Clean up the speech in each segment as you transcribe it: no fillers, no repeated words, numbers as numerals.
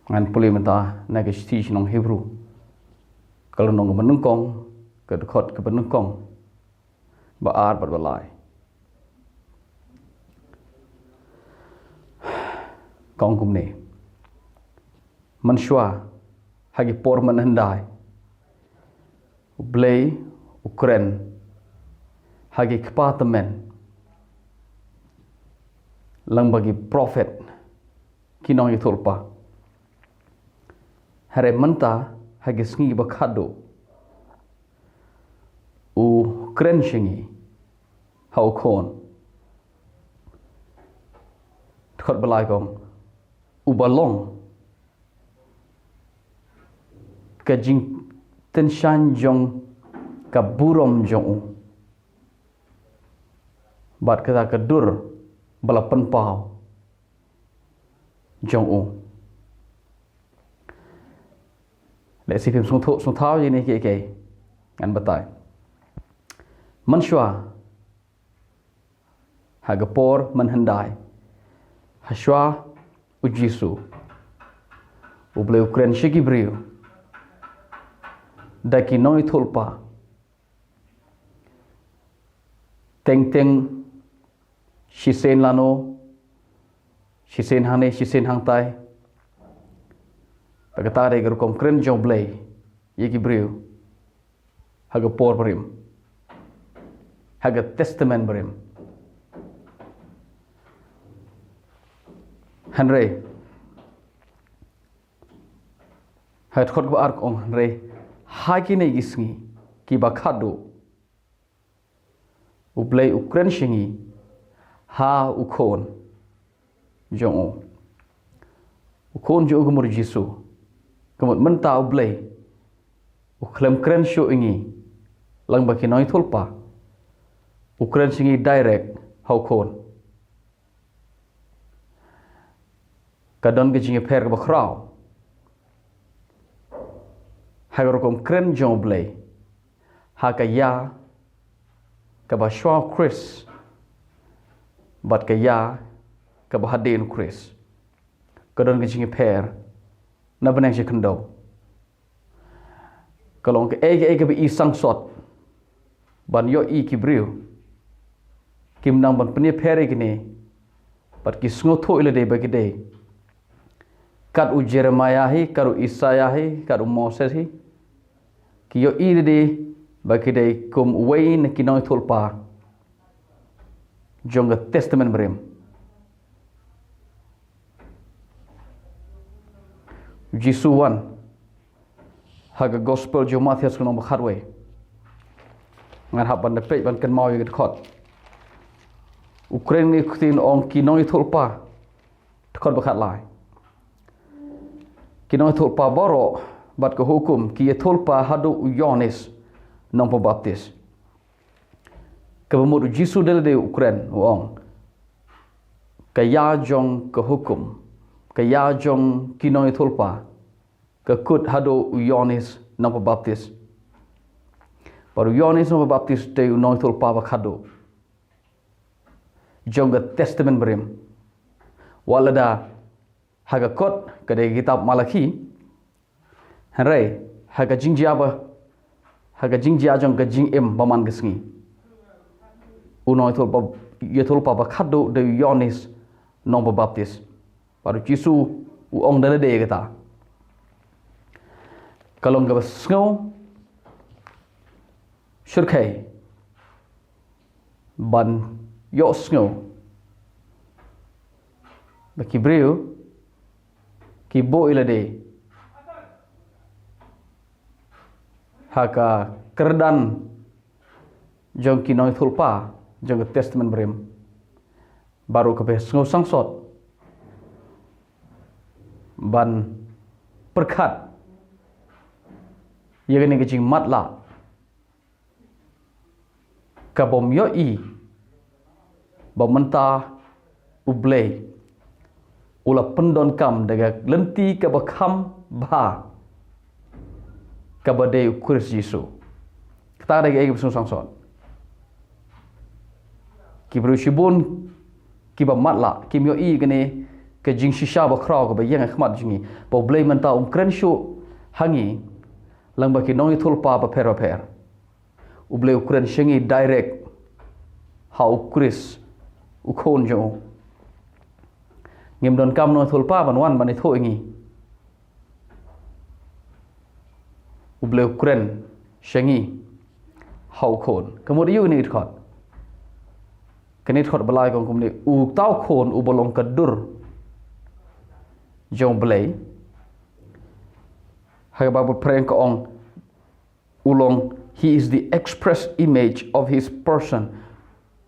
ngan puli menta na ke sti nong Hebrew kalau nong menungkong ke dekot ke menungkong baar berbalai kong kumne manusia hagi por menhendai Blei Ukraine hagi kepatemen lang bagi prophet kinong itulpa hare menta hagi sngi bakado Ukraine shingi hau kon khot balai kong ubalong ka jing ten shan jong ka burom jong bat kata kedur balapan pau jong để si phim sung thao gì này kì ngắn bật tay manusia hagapor manhandai haswa ujisu Blei Ukraine shiki brio daki noi thulpa teng shisen lano shisen hane shisen hang tai pakata re ger kom kren jong Blei yeki brio haga por brim haga testament brim Henry hat khot ba ark ong Henry haki nei gisngi ki bakhado Blei Ukraine shingi ha ukon jong ukon jo gumur jisu kemut menta Blei uklem kren sho ingi lang baki noi thulpa Ukraine shingi direct hau kon kadon ge jingi pher ba khrau hagar kom kren jong Blei hakaya ka ba shwa Chris bat kaya ka ba hadin Chris kadon ge jingi pher na benang je kendo kalong ke ege be isang sot ban yo i kibriu kim nang ban penie phere gini pat ki sngo tho ile de ba gide kat u Jeremiah hi karu Isaiah hi karu Moses hi ki yo i de ba gide kum wain ki noi thulpa jonga testament brem Jisuwan haga gospel jo Matthias kunong bakharwe ngan hab ban de pe ban kan mau yit khot Ukraine ni khutin ong ki noi thulpa khot bakhat lai ki noi thulpa boro bat ko hukum ki thulpa hadu Yohanes nong pembaptis kebamur Jisu de Ukraine ong kaya jong ke hukum kaya jong kinoi thulpa kekut hado Yohanes nong pembaptis baru Yohanes nong pembaptis de noi thulpa bakhado jong ke testament brim walada haga kot kade kitab Malaki hare haga jingjia jong ke jingim baman gesngi unoi thulpa ye thulpa bakhado de Yohanes nong pembaptis baru Jisu uong dale de kata kalau nggak snow surkai ban yo snow baki brio ki bo ila de haka kerdan jong ki noi thulpa jong testament brem baru ke snow sangsot ban perkat ia kena kecing matla kabom yoi bamenta Blei ula pendon kam daga lenti ka bakham ba ka bade Kristus Yesu kata daga ege besung sangsot ki berushibun ki ba matla ki yoi kene ke jing shisha ba khrau ke ba yang khmat jingi po Blei menta kren shu hangi lang ba ki nong thulpa ba pher u Blei kren shingi direct hau Chris u khon jo ngim don kam no thulpa ban wan ban tho ngi u Blei kren shingi hau khon kamod yu ni khot kanit khot balai kong kumni u tau khon u bolong kadur jong Blei ha ba preng ko ong ulong he is the express image of his person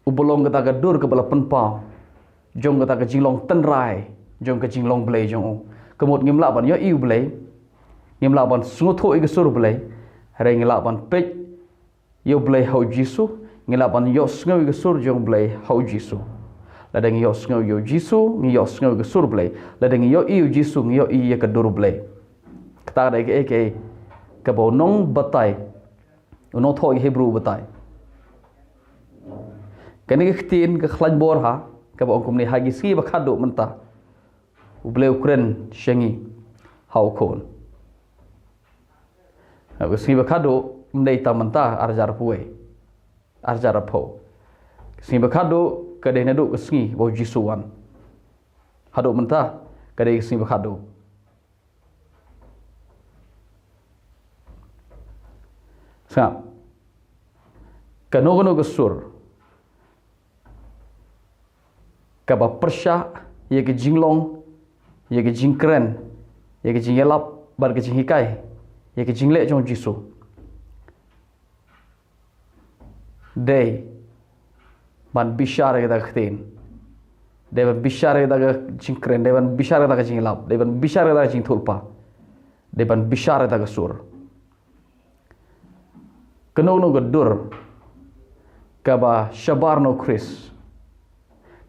u bolong ka ga dur ka bala penpa jong ka jinglong tan rai jong ka jinglong Blei jong kamot ngim la ban yo iu Blei ngim la ban sungu tho i ga sur Blei re ngim la ban pech yo Blei hau Jisu ngila ban yo sngo ga sur jong Blei hau Jisu la deng yo sngo yo Jisu ngi yo sngo ga sur Blei la deng yo iu Jisu ngi yo i ka dur Blei kta da ke ka bo nong batai no tho i Hebrew batai kani ke tin ka khlan bor ha ka bo kum ni hagi si ba khadu menta u Blei ukren shengi hau khon ha si ba khadu mdei ta menta arjar puai arjar po si ba khadu ka de na do sngi bo Jisu wan hadu menta ka de si ba khadu sa kanogono gesur ka ba persha ye ke jinglong ye ke jingkren ye ke jingelap bar ke jinghikai ye ke jingle jong Jisu day ban bishare da khtin devan bishare da jingkren devan bishare da jingelap devan bishare da jingthulpa devan bishare da gesur kanono gadur kaba shabarno Chris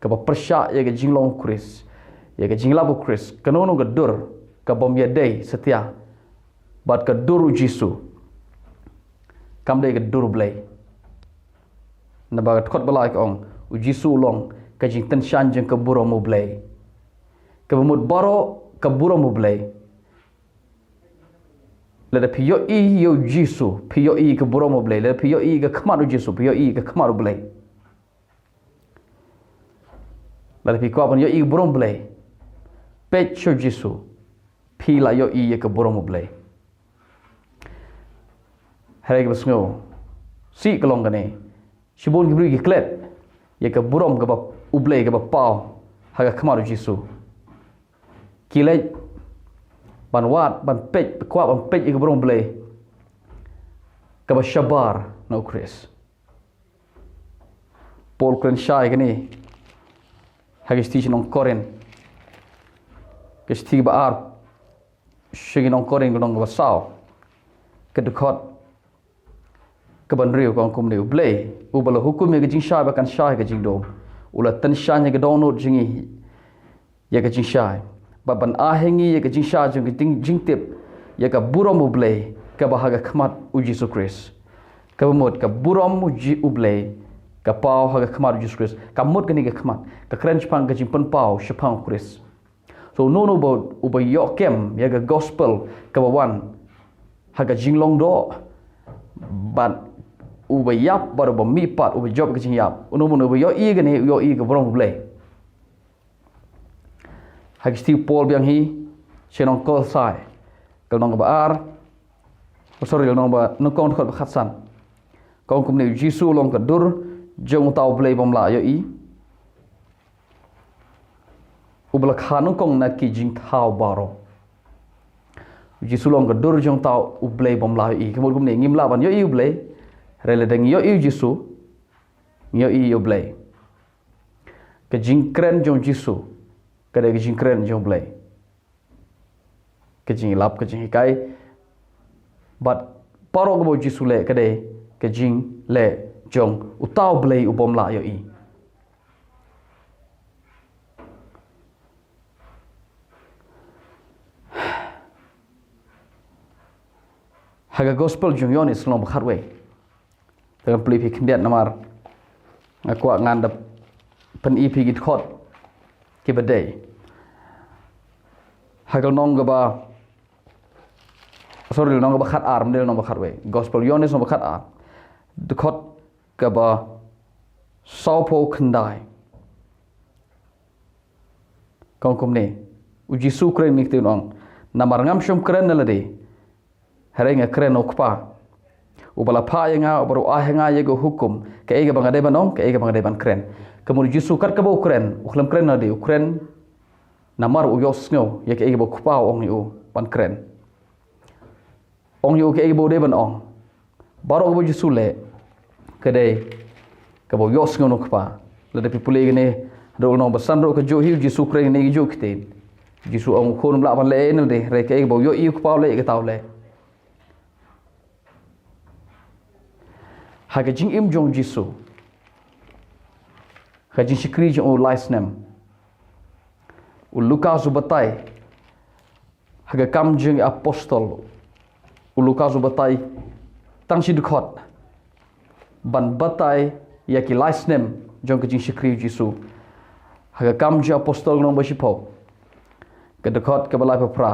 kaba persya ye ke jinglong Chris ye ke jinglabu Chris kanono gadur kabom ye day setia bat kaduru Jisu kam day gadur Blei na ba khot balai ong u Jisu long ka jing tan shan jeng ka buro mu Blei ka mut baro ka buro mu Blei la da piyo i yo Jisu piyo i ka buro mu Blei la piyo i ka khmaru Jisu piyo i ka khmaru Blei la da pi ko ban yo i buro Blei pech cho Jisu pi la yo i ka buro mu Blei hari ka basngo si kalong kane shibon gibri ki klet ye ka burom ka ba ublei ka ba pau ha ka khmaru Jisu kilai ban wat ban pech kwa ban pech ka burom Blei ka ba shabar no Chris Paul kren shai kani ha ka sti nong koren ka sti ba ar shigi nong koren nong ba sao ka dukot kaban riu kong kum niu Blei u bala hukum ye jing shay ba kan shay ka jing do ula tan shan ye do no jingi ye ka jing shay ba ban a hengi ye ka jing shay jing jing tip ye ka burom u Blei ka ba ha ka khmat u Jisu Christ ka mot ka burom u ji u Blei ka pau ha ka khmat u Jisu Christ ka mot ka ni ka khmat ka kren chpang ka jing pan pau shpang Christ so no bo u ba yo kem ye ka gospel ka ba wan ha ka jing long do ban uba yap baru bami pat uba job ke yap uno uba yo i gani yo i ke borong Blei hagsti Paul biang hi chenong kol sai kalong ba ar sorry long ba nokong khot khatsan kong kum ni Jisu long ka dur jong tau Blei bom la yo i ubla khanung kong na ki jing thau baro Jisu long ka dur jong tau u Blei bom la yo i kemul kum ni ngim la ban yo i Blei rela deng yo i Jisu yo i yo Blei ke jing kren jong Jisu ke de jing kren jong Blei ke jing lap ke jing kai but paro go Jisu le ke de ke jing le jong utau Blei u bom la yo i haga gospel jong yon is long khatwe dengan pelih kendiat namar aku ngandap pen ipi git khot ki badai hagal nong gaba sorry nong gaba khat ar mdel nong khat we gospel yonis nong khat ar dekot gaba saupo kendai kong kumne uji su kren mi tinong namar ngam shum kren nalade harenga kren okpa ubala pa yanga baru ahenga yego hukum ke ega bangade banong ke ega bangade ban kren kemudian jisu kat kabo kren uklam kren nade ukren namar uyos ngo ye ke ega bo kpa ong yu ban kren ong yu ke ega bo de ban ong baru bo jisu le kedai kabo yos ngo no kpa le de pipule gene do no basan ro ke jo hiu jisu kren ne jo kite jisu ong khon bla ban le ne de re ke ega bo yo yu kpa le ke taw le haga jing im jong jisu haga jing shikri jong o laisnem u lukas u batai haga kam jing apostol u lukas u batai tang shi dukot ban batai yaki laisnem jong jing shikri jisu haga kam jing apostol nong basipo ke dukot ke balai pra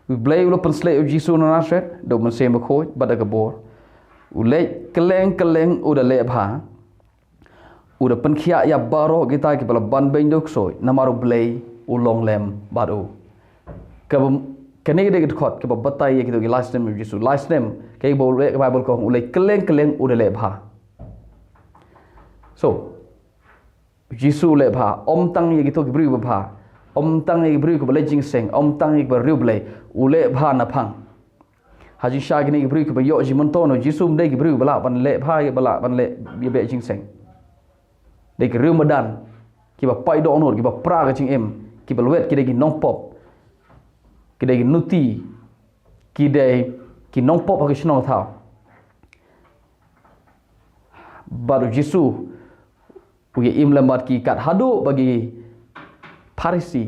u Blei u pensle u jisu no nasret do men se makoi badaga bor ulai keleng udah le bha udah penkhia ya baro kita ki bala ban ben dok soi namaru Blei ulong lem baru ke kene de khot ke batai ye ki to last name jisu last name ke bo le bible ko ulai keleng udah le bha so jisu le bha om tang ye ki to ki bri bha om tang ye bri ko le jing seng om tang ye bri Blei ule bha na phang haji sha gini gibri ke bayo ji montono jisum dei gibri bala ban le phai bala ban le bi be jing seng dei ke ramadan ki ba pai do onor ki ba pra ga jing em ki ba wet ki dei ki nong pop ki dei ki nuti ki dei ki nong pop ha ki snong thao baru jisu uye im lambat ki kat hadu bagi parisi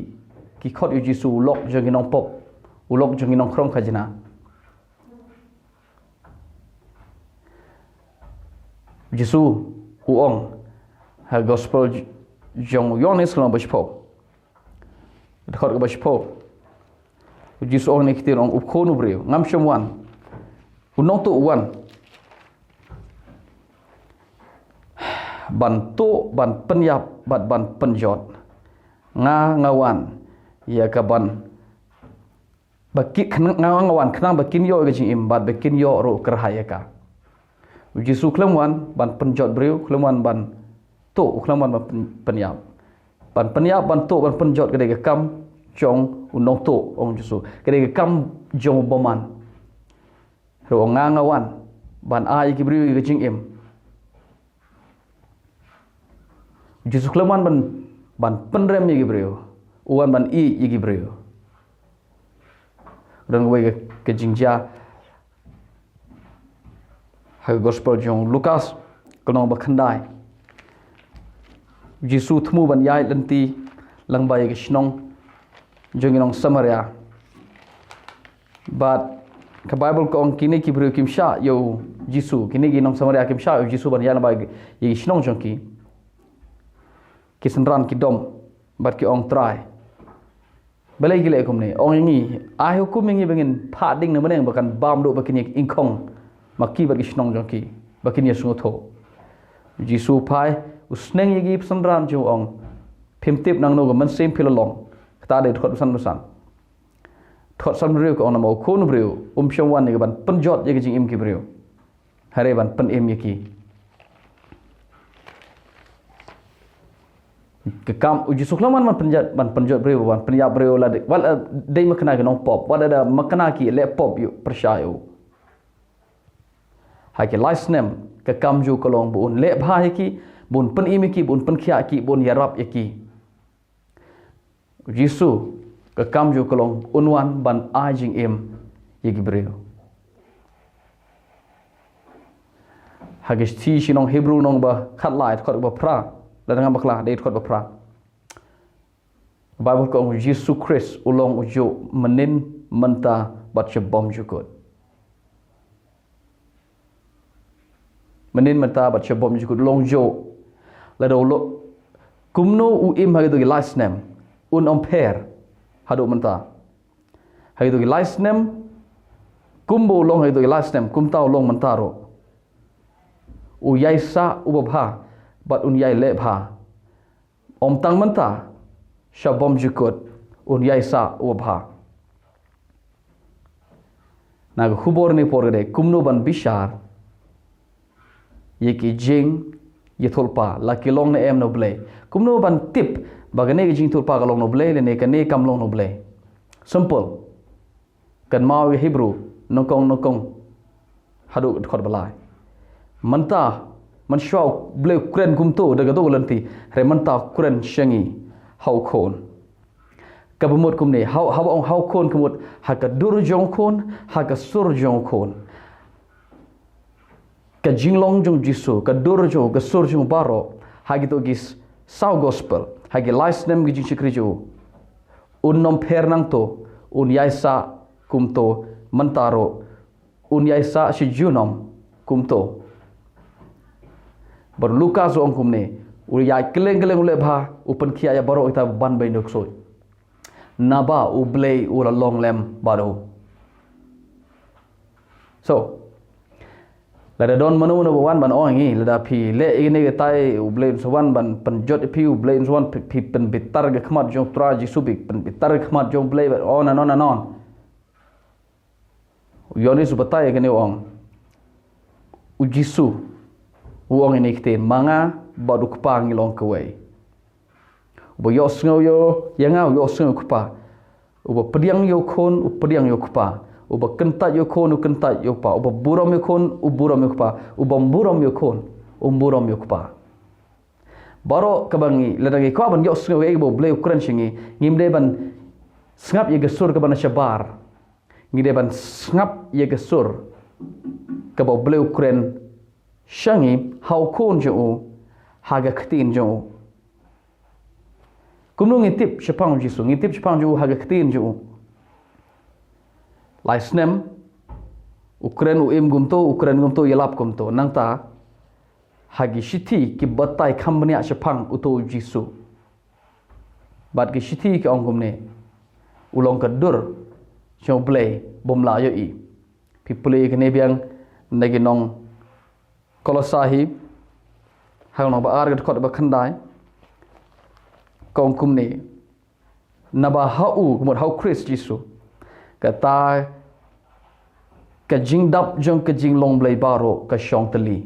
ki khot yu jisu lok jong nong pop ulok jong nong krom khajina jisu uong ha gospel jong yonis lo bashpo dekhot ke bashpo jisu ong ni kitir ong upkhonu breu ngam shomwan unong tu wan bantu ban penyap ban penjot ngawan ya ka ban baki ngawan kenang bakin yo ke jing im bat bakin yo ro kerhaya ka jisu klemwan ban penjot breu klemwan ban tu klemwan ban penyap ban tu ban penjot kedai ke kam jong unong tu ong jisu kedai ke kam jong boman ro ngawan ban ai ki breu ke jing im jisu klemwan ban penrem ye breu uan ban i ye breu dan we ke jingia haga gospel jong Lukas kolong bakhandai jisu thmu ban yai lenti langbai ke snong jong inong Samaria but ka bible ko ong kini ki bru kim sha yo jisu kini gi nong Samaria kim sha yo jisu ban yai langbai ye snong jong ki senran ki dom bat ki ong try balai gile kum ne ong ngi ai hukum ngi bengin pha ding na meneng bakan bam do bakin ingkong maki bagi snong jongki bakin yesu tho jisu pai usneng yegi sanran jo ong phimtip nang no man sem philolong ta de thot san thot san riu ko namo khon riu shomwan ni ban penjot yegi jing im ki riu hare ban pen em yeki ke kam jisu klaman man penjot riu ban penyap riu la wal dei makna ke nong pop wal ada makna ki le pop yu persyayo haki laisnem ke kamju kolong bun le bha ki bun pen imi ki bun pen khia ki bun yarap ki jisu ke kamju kolong unwan ban ajing em yegi breu hagi thi sinong hebrew nong ba khat lai khot ba pra la ngam bakla de khot ba pra bible ko jisu Christ ulong ujo menin menta bat chebom jukut menin mata bat chabom jukut longjo la do lo kumno u im ha do last name un ampere hado menta hai tu license kumbo long hai tu license kumtau long mantaro uyai sa ubabha bat unyai lebha om tang manta shabom jukut unyai sa ubabha nag hubor ni porgade kumno ban bishar yeki jing yethulpa laki long na em no Blei kumno ban tip bagane jing thulpa ka long no Blei le ne ka ne kam long no Blei simple kan mau Hebrew nongkong hadu khot balai manta man shau Blei kren kumto daga do lanti re manta kren shangi hau khon kabumut kumne hau ong hau khon kumut haka dur jong khon haka sur jong khon ka jinglong jong jisu ka dur jong ka sur jong baro hagi to gis sau gospel hagi license gi jing sikrijo unnom pernang to un yaisa kumto mantaro un yaisa si junom kumto bar lukas ong kumne u yai keleng le bha upan khia ya baro ita ban bai nok soi naba u Blei u la long lem baro so lada don manu no wan ban ong ngi lada phi le ini ke tai u Blei swan ban penjot phi u Blei swan phi pen bitar ke khmat jong tra ji subik pen bitar khmat jong Blei on and on yoni su batai ke ne ong u jisu u ong ini kten manga badu kpang ilong kwei bo yo sngo yo yanga yo sngo kpa ubo pediang yo khon u pediang yo kpa ubo kentat yo khon u kentat yo pa ubo buram yo khon u buram yo kpa ubo buram yo khon u buram yo kpa baro kabangi ladagi ko ban yo sngo e bo Blei ukran singi ngimde ban ngap ye gesur ke ban shabar ngide ban ngap ye gesur ke bo Blei ukran shangi hau khon jo haga ktin jo kumno ngitip shapang jisu ngitip shapang jo haga ktin jo laisnem ukren u im gumto ukren gumto yelap gumto nangta hagi shiti ki batai khambnia shapang uto jisu bat ki shiti ki ongumne ulong kadur jo Blei bomla yo i pipule ke ne biang nagi nong kolosahi hang nong ba ar ga khot ba khandai kong kumne naba hau kumot hau Chris jisu kata ka jing dap jong ka jing long Blei baro ka shong tali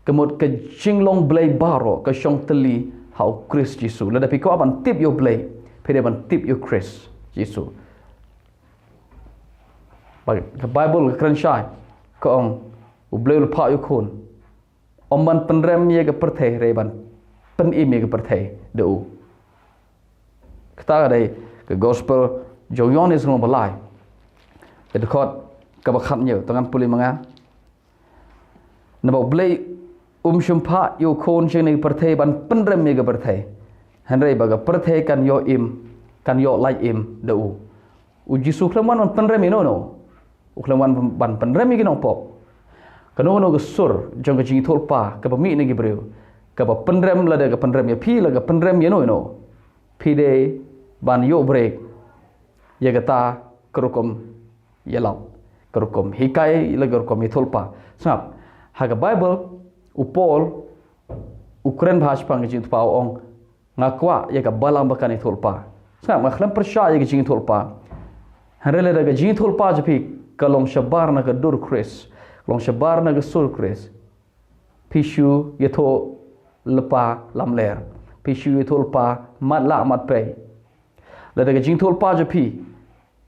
kumot ka jing long Blei baro ka shong tali hau Chris jisu lada piko aban tip yo Blei pede ban tip yo Chris jisu bag ka Bible ka kran shai ka ong u Blei lu pa yo khon om ban penrem ye ka perthei re ban pen im ye ka perthei do kata dai ke gospel jo yonis ngom balai ke khot ka ba khat nhiều tangan puli manga na ba Blei shumpha yo khon ching ni perthei ban penrem ye ka perthei hanrei ba ka perthei kan yo im kan yo lai im do u jisu khlaman ban penrem no u khlaman ban penrem ye nong pop kano no gesur jong ka jing thulpa ka ba mi ne gibreu ka ba penrem la de ka penrem ye phi la ka penrem ye no phi de ban yo break ye kata kerukum yelau kerukum hikai la kerukum thulpa sap ha ka Bible u Paul ukren bhash pang jing thpa ong ngakwa ye ka balang bakani thulpa sap ma khlam persha ye jing thulpa hanrele da jing thulpa jpi kalong shabar na ka dur Chris long shabar na gasul Chris pishu yetho lepa lamler pishu yetho lepa mat la mat pe la daga jing thol pa japi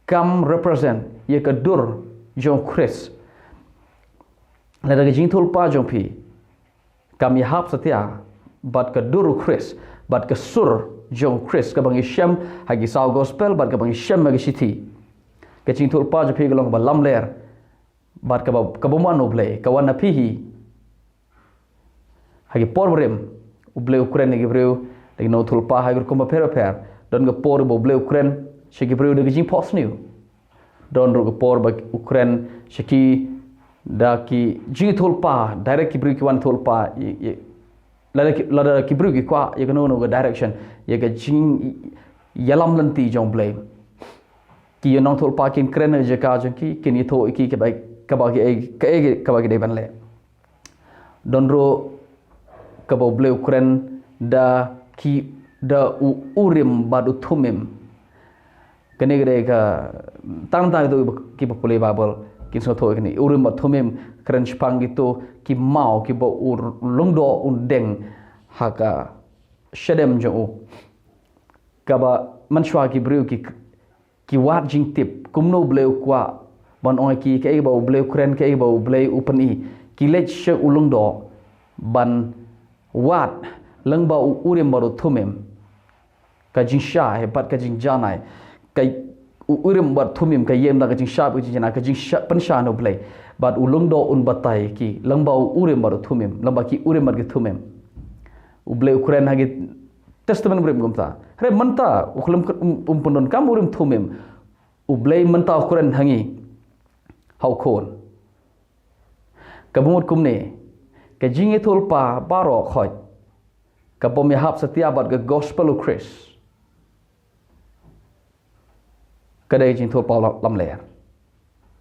kam represent ye ka dur jong Chris la daga jing thol pa jong pi kam ye hap satya bat ka dur Chris bat ka sur jong Chris ka bang ishem hagi saw gospel bat ka bang ishem ma gishiti ka jing thol pa japi long ba lamler bat ka boman no Blei ka wana pihi hagi porbrem u Blei ukren gi breu de no thulpa hagi ko ma per don ga por bo Blei ukren shiki breu de jing pos new don ro ga por ba ukren shiki da ki jing thulpa direct ki breu ki wan thulpa la ki breu ki kwa ye no ga direction ye ga jing yalam lanti jong Blei ki nong thol pa kin kren je ka jong ki kin i tho ki ke bai ka ba ki dei ban le don ro ka bo Blei kren da ki da urim badu thumim kene gede ka tang ta do ki bo pole babel kin so tho kini urim badu thumim kren spang gitu ki mau ki bo ur lungdo undeng haka shedem jo ka ba manshwa ki briu ki wat jing tip kumno Blei kwa ban oi ki ke bo Blei kren ke bo Blei upani ki lech she ulungdo ban wat leng ba urim baru thumim ka jing sha he pat ka jing janai ka urim bar thumim ka yem da ka jing sha ka jing jana ka jing sha pan sha no Blei bat ulungdo un batai ki leng ba urim baru thumim leng ba ki urim bar ki thumim u Blei kren ha gi testament brim gumta re manta ukhlam pundon kam urim thumim u Blei manta kren hangi hau khon ka bumut kumne ka jingiathuhlypa baro khoj ka bom hap setia bat ke gospel of Christ ka dei jingiathuhlypa lam ler